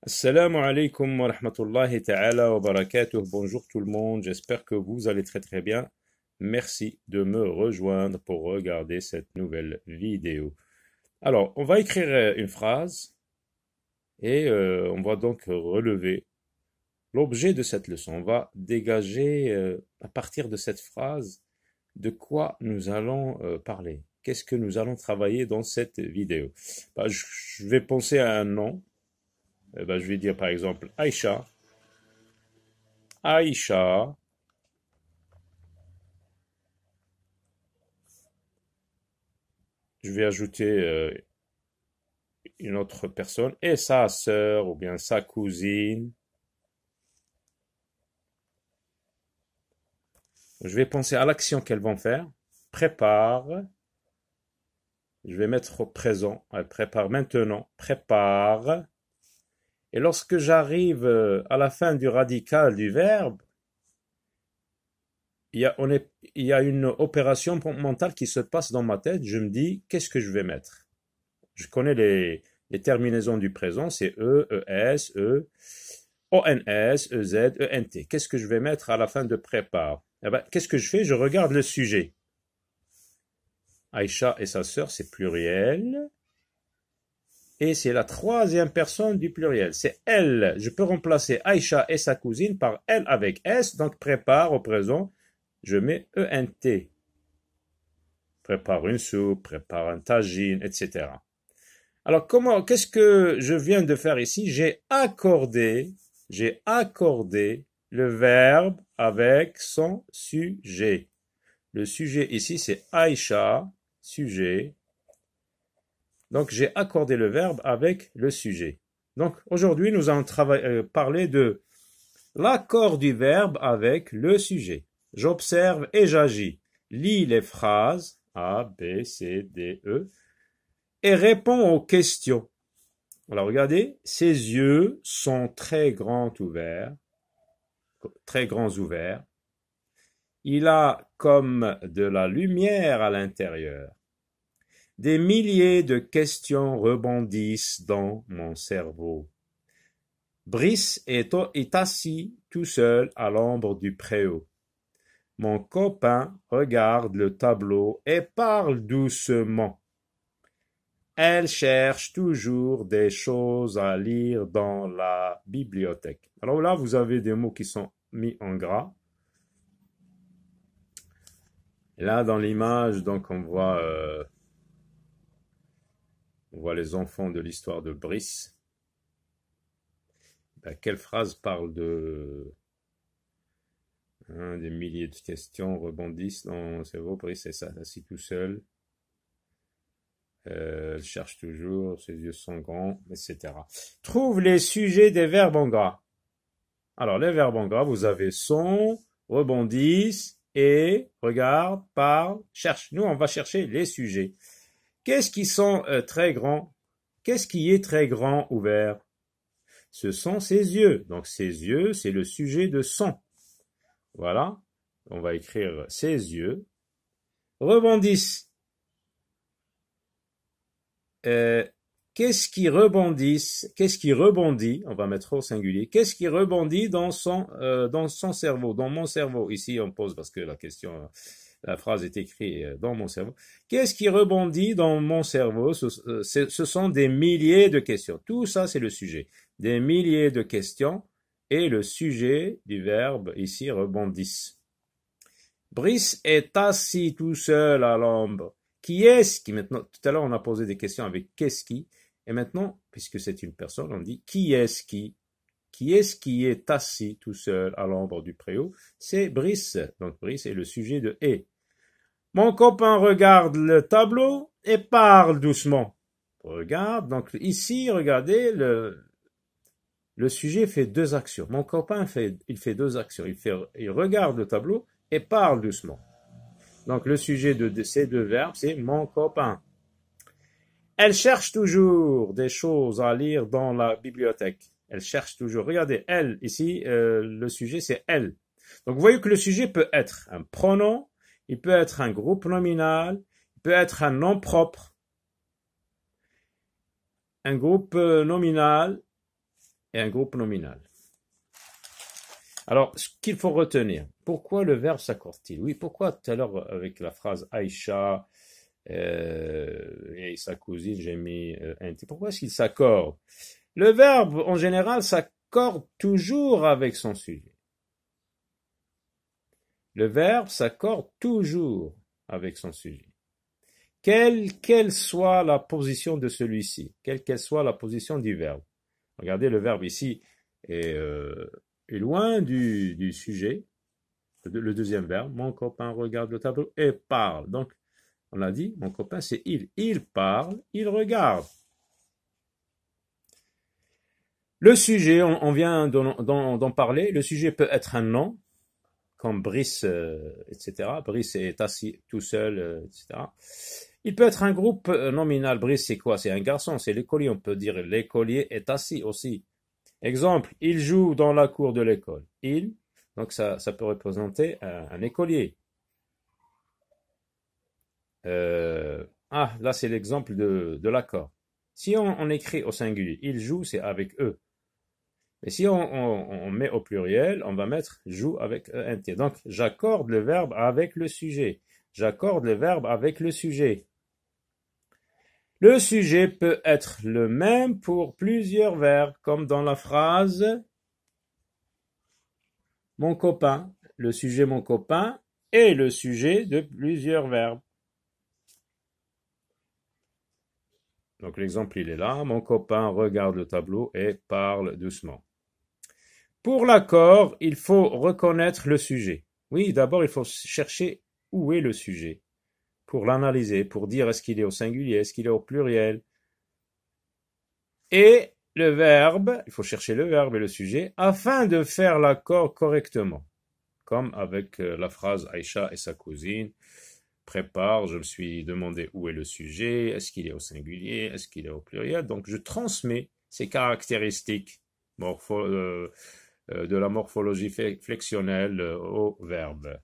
Assalamu alaikum wa rahmatullahi ta'ala wa barakatuh. Bonjour tout le monde, j'espère que vous allez très très bien. Merci de me rejoindre pour regarder cette nouvelle vidéo. Alors, on va écrire une phrase et on va donc relever l'objet de cette leçon. On va dégager à partir de cette phrase de quoi nous allons parler. Qu'est-ce que nous allons travailler dans cette vidéo? Je vais penser à un nom. Je vais dire par exemple Aïcha. Aïcha. Je vais ajouter une autre personne et sa sœur ou bien sa cousine. Je vais penser à l'action qu'elles vont faire. Prépare. Je vais mettre au présent. Elle prépare maintenant. Prépare. Et lorsque j'arrive à la fin du radical du verbe, il y a une opération mentale qui se passe dans ma tête. Je me dis, qu'est-ce que je vais mettre? Je connais les terminaisons du présent, c'est E, ES, E, ONS, EZ, ENT. Qu'est-ce que je vais mettre à la fin de prépare? Eh ben, qu'est-ce que je fais? Je regarde le sujet. Aïcha et sa sœur, c'est pluriel. Et c'est la troisième personne du pluriel. C'est elle. Je peux remplacer Aïcha et sa cousine par elle avec S. Donc prépare au présent. Je mets ENT. Prépare une soupe, prépare un tagine, etc. Alors qu'est-ce que je viens de faire ici? J'ai accordé le verbe avec son sujet. Le sujet ici c'est Aïcha, sujet. Donc j'ai accordé le verbe avec le sujet. Donc aujourd'hui nous allons parler de l'accord du verbe avec le sujet. J'observe et j'agis. Lis les phrases A, B, C, D, E et réponds aux questions. Alors regardez, ses yeux sont très grands ouverts. Il a comme de la lumière à l'intérieur. Des milliers de questions rebondissent dans mon cerveau. Brice est assis tout seul à l'ombre du préau. Mon copain regarde le tableau et parle doucement. Elle cherche toujours des choses à lire dans la bibliothèque. Alors là, vous avez des mots qui sont mis en gras. Et là, dans l'image, donc on voit les enfants de l'histoire de Brice. Quelle phrase parle de des milliers de questions rebondissent dans mon cerveau. Brice est assis tout seul. Elle cherche toujours, ses yeux sont grands, etc. Trouve les sujets des verbes en gras. Alors, les verbes en gras, vous avez sont, rebondissent, et, regarde, parle, cherche. Nous, on va chercher les sujets. Qu'est-ce qui sont très grands? Qu'est-ce qui est très grand ouvert? Ce sont ses yeux. Donc, ses yeux, c'est le sujet de sont. Voilà. On va écrire ses yeux. Rebondissent. Qu'est-ce qui rebondit, on va mettre au singulier, qu'est-ce qui rebondit dans son cerveau, dans mon cerveau? Ici, on pose parce que la phrase est écrite dans mon cerveau. Qu'est-ce qui rebondit dans mon cerveau? Ce sont des milliers de questions. Tout ça, c'est le sujet. Des milliers de questions et le sujet du verbe ici rebondissent. Brice est assis tout seul à l'ombre. Qui est-ce qui, maintenant, tout à l'heure on a posé des questions avec qu'est-ce qui, et maintenant, puisque c'est une personne, on dit qui est-ce qui est assis tout seul à l'ombre du préau? C'est Brice. Donc Brice est le sujet de est. Mon copain regarde le tableau et parle doucement. Regarde, donc ici, regardez, le sujet fait deux actions. Mon copain il fait deux actions. Il regarde le tableau et parle doucement. Donc le sujet de ces deux verbes, c'est mon copain. Elle cherche toujours des choses à lire dans la bibliothèque. Elle cherche toujours. Regardez, elle, ici, le sujet, c'est elle. Donc vous voyez que le sujet peut être un pronom, il peut être un groupe nominal, il peut être un nom propre. Un groupe nominal et un groupe nominal. Alors, ce qu'il faut retenir, pourquoi le verbe s'accorde-t-il? Oui, pourquoi tout à l'heure avec la phrase Aïcha et sa cousine, j'ai mis un T. Pourquoi est-ce qu'il s'accorde? Le verbe, en général, s'accorde toujours avec son sujet. Le verbe s'accorde toujours avec son sujet. Quelle soit la position de celui-ci, quelle qu'elle soit la position du verbe. Regardez, le verbe ici est loin du sujet, le deuxième verbe. Mon copain regarde le tableau et parle. Donc, on a dit, mon copain, c'est il. Il parle, il regarde. Le sujet, on vient d'en parler. Le sujet peut être un nom, comme Brice, etc. Brice est assis tout seul, etc. Il peut être un groupe nominal. Brice, c'est quoi? C'est un garçon, c'est l'écolier. On peut dire l'écolier est assis aussi. Exemple, il joue dans la cour de l'école. Il, donc ça peut représenter un écolier. Là c'est l'exemple de l'accord. Si on écrit au singulier, il joue, c'est avec eux. Et si on met au pluriel, on va mettre joue avec ENT. Donc, j'accorde le verbe avec le sujet. J'accorde le verbe avec le sujet. Le sujet peut être le même pour plusieurs verbes, comme dans la phrase mon copain. Le sujet mon copain est le sujet de plusieurs verbes. Donc, l'exemple, il est là. Mon copain regarde le tableau et parle doucement. Pour l'accord, il faut reconnaître le sujet. Oui, d'abord, il faut chercher où est le sujet pour l'analyser, pour dire est-ce qu'il est au singulier, est-ce qu'il est au pluriel. Et le verbe, il faut chercher le verbe et le sujet afin de faire l'accord correctement. Comme avec la phrase Aïcha et sa cousine. Prépare, je me suis demandé où est le sujet, est-ce qu'il est au singulier, est-ce qu'il est au pluriel. Donc, je transmets ces caractéristiques de la morphologie flexionnelle au verbe.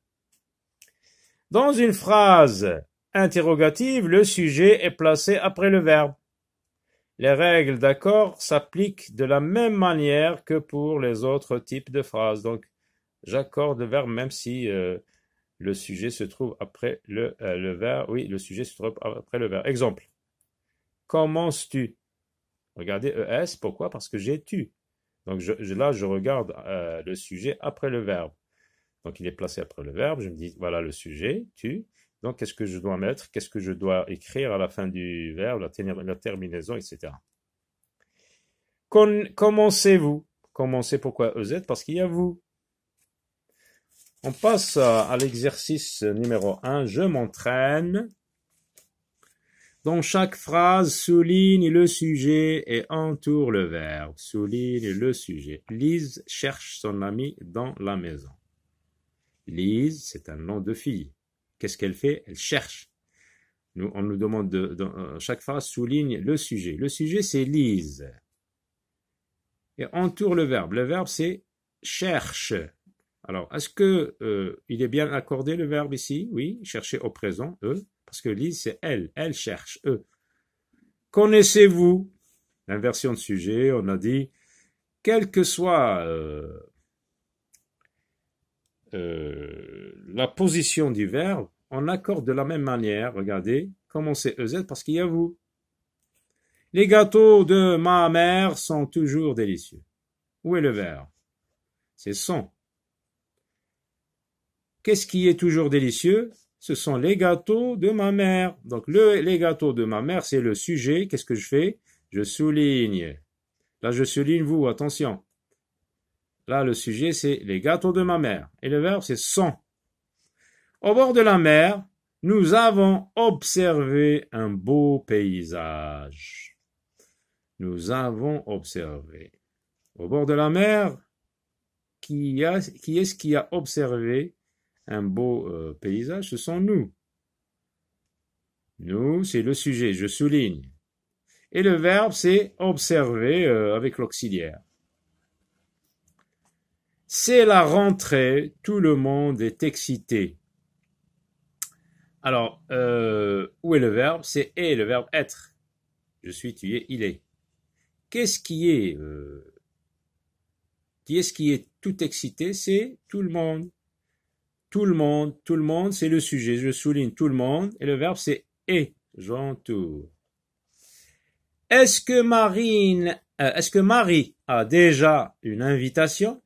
Dans une phrase interrogative, le sujet est placé après le verbe. Les règles d'accord s'appliquent de la même manière que pour les autres types de phrases. Donc, j'accorde le verbe même si le sujet se trouve après le verbe. Oui, le sujet se trouve après le verbe. Exemple. Commences-tu? Regardez ES, pourquoi? Parce que j'ai tu. Donc là, je regarde le sujet après le verbe. Donc il est placé après le verbe. Je me dis, voilà le sujet, tu. Donc qu'est-ce que je dois mettre? Qu'est-ce que je dois écrire à la fin du verbe, la terminaison, etc. Commencez-vous? Commencez pourquoi EZ? Parce qu'il y a vous. On passe à l'exercice numéro 1. Je m'entraîne. Dans chaque phrase, souligne le sujet et entoure le verbe. Souligne le sujet. Lise cherche son ami dans la maison. Lise, c'est un nom de fille. Qu'est-ce qu'elle fait? Elle cherche. On nous demande dans chaque phrase, souligne le sujet. Le sujet, c'est Lise. Et entoure le verbe. Le verbe, c'est cherche. Alors, est-ce que il est bien accordé le verbe ici? Oui, chercher au présent, parce que Lise, c'est elle cherche, Connaissez-vous? L'inversion de sujet, on a dit, quelle que soit la position du verbe, on accorde de la même manière, regardez, commencez EZ parce qu'il y a vous. Les gâteaux de ma mère sont toujours délicieux. Où est le verbe? C'est sont. Qu'est-ce qui est toujours délicieux? Ce sont les gâteaux de ma mère. Donc, les gâteaux de ma mère, c'est le sujet. Qu'est-ce que je fais? Je souligne. Là, je souligne vous, attention. Là, le sujet, c'est les gâteaux de ma mère. Et le verbe, c'est sont. Au bord de la mer, nous avons observé un beau paysage. Nous avons observé. Au bord de la mer, qui est-ce qui a observé un beau paysage? Ce sont nous. Nous, c'est le sujet, je souligne. Et le verbe, c'est observer avec l'auxiliaire. C'est la rentrée, tout le monde est excité. Alors, où est le verbe? C'est est, le verbe être. Je suis, tu es, il est. Qu'est-ce qui est Qui est-ce qui est tout excité? C'est tout le monde. Tout le monde, c'est le sujet. Je souligne tout le monde. Et le verbe, c'est est. J'entoure. Est-ce que Marie a déjà une invitation?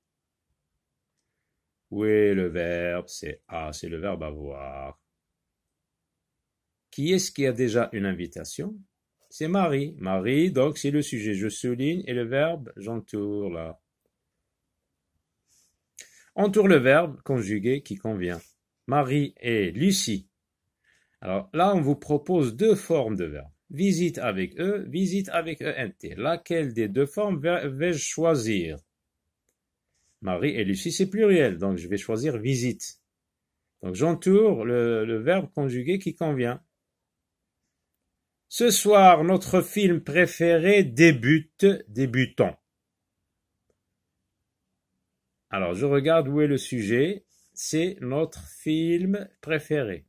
Oui, le verbe, c'est le verbe avoir. Qui est-ce qui a déjà une invitation? C'est Marie. Marie, donc c'est le sujet. Je souligne et le verbe, j'entoure là. Entoure le verbe conjugué qui convient. Marie et Lucie. Alors là, on vous propose deux formes de verbe. Visite avec E, visite avec ENT. Laquelle des deux formes vais-je choisir? Marie et Lucie, c'est pluriel, donc je vais choisir visite. Donc j'entoure le verbe conjugué qui convient. Ce soir, notre film préféré débutant. Alors je regarde où est le sujet. C'est notre film préféré.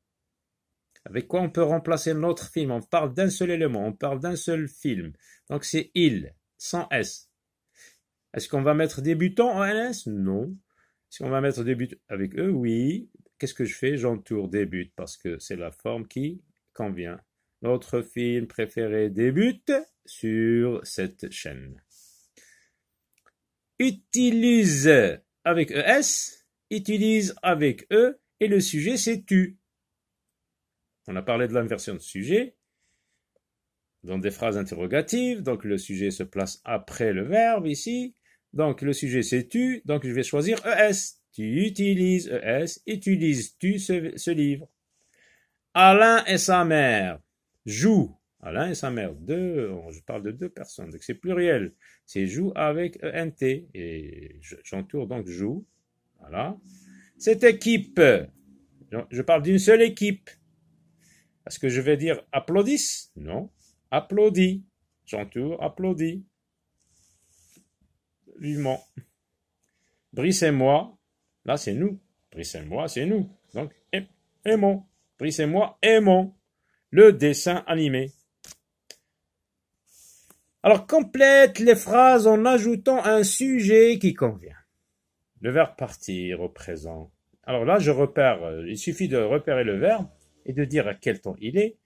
Avec quoi on peut remplacer notre film? On parle d'un seul élément, on parle d'un seul film. Donc c'est il, sans S. Est-ce qu'on va mettre débutant en NS? Non. Est-ce qu'on va mettre début avec E? Oui. Qu'est-ce que je fais? J'entoure débute parce que c'est la forme qui convient. Notre film préféré débute sur cette chaîne. Utilise avec ES, utilise avec E et le sujet c'est tu. On a parlé de l'inversion de sujet dans des phrases interrogatives. Donc le sujet se place après le verbe ici. Donc le sujet c'est tu. Donc je vais choisir ES. Tu utilises ES. Utilises-tu ce livre? Alain et sa mère jouent. Alain et sa mère. Je parle de deux personnes. Donc c'est pluriel. C'est joue avec ENT. Et j'entoure donc joue. Voilà. Cette équipe. Je parle d'une seule équipe. Est-ce que je vais dire applaudissent? Non. Applaudis. J'entoure, applaudis. Vivement. Brice et moi. Là, c'est nous. Brice et moi, c'est nous. Donc, aimons. Brice et moi, aimons. Le dessin animé. Alors, complète les phrases en ajoutant un sujet qui convient. Le verbe partir au présent. Alors là, je repère. Il suffit de repérer le verbe et de dire à quel temps il est.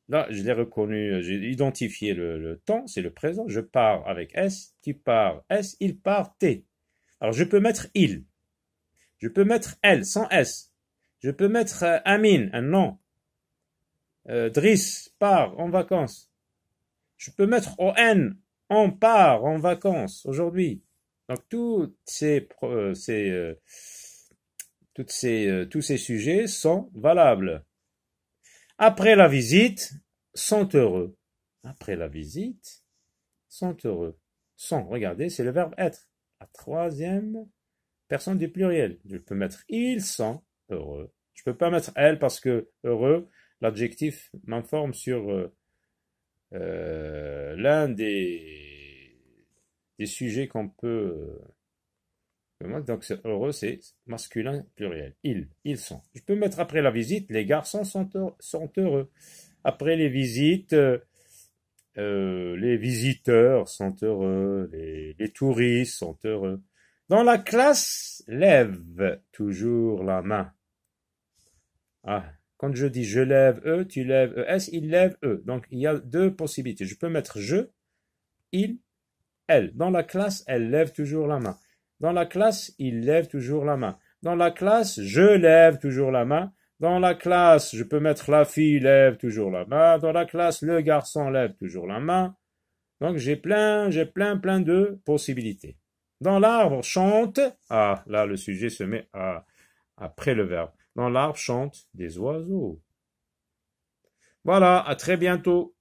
Là, je l'ai reconnu, j'ai identifié le temps, c'est le présent. Je pars avec S, tu pars S, il part T. Alors, je peux mettre il. Je peux mettre elle, sans S. Je peux mettre Amine, un nom. Driss, part en vacances. Je peux mettre ON, on part en vacances aujourd'hui. Donc, tous ces sujets sont valables. Après la visite, sont heureux. Après la visite, sont heureux. Sont, regardez, c'est le verbe être. La troisième personne du pluriel. Je peux mettre ils sont heureux. Je peux pas mettre elle parce que heureux, l'adjectif m'informe sur l'un des sujets qu'on peut... donc heureux, c'est masculin pluriel. Ils sont. Je peux mettre après la visite, les garçons sont heureux. Après les visites, les visiteurs sont heureux. Les touristes sont heureux. Dans la classe, lève toujours la main. Ah, quand je dis je lève E, tu lèves ES, il lève E. Donc il y a deux possibilités. Je peux mettre je, il, elle. Dans la classe, elle lève toujours la main. Dans la classe, il lève toujours la main. Dans la classe, je lève toujours la main. Dans la classe, je peux mettre la fille lève toujours la main. Dans la classe, le garçon lève toujours la main. Donc j'ai plein de possibilités. Dans l'arbre, chante. Ah, là, le sujet se met après le verbe. Dans l'arbre, chante des oiseaux. Voilà, à très bientôt.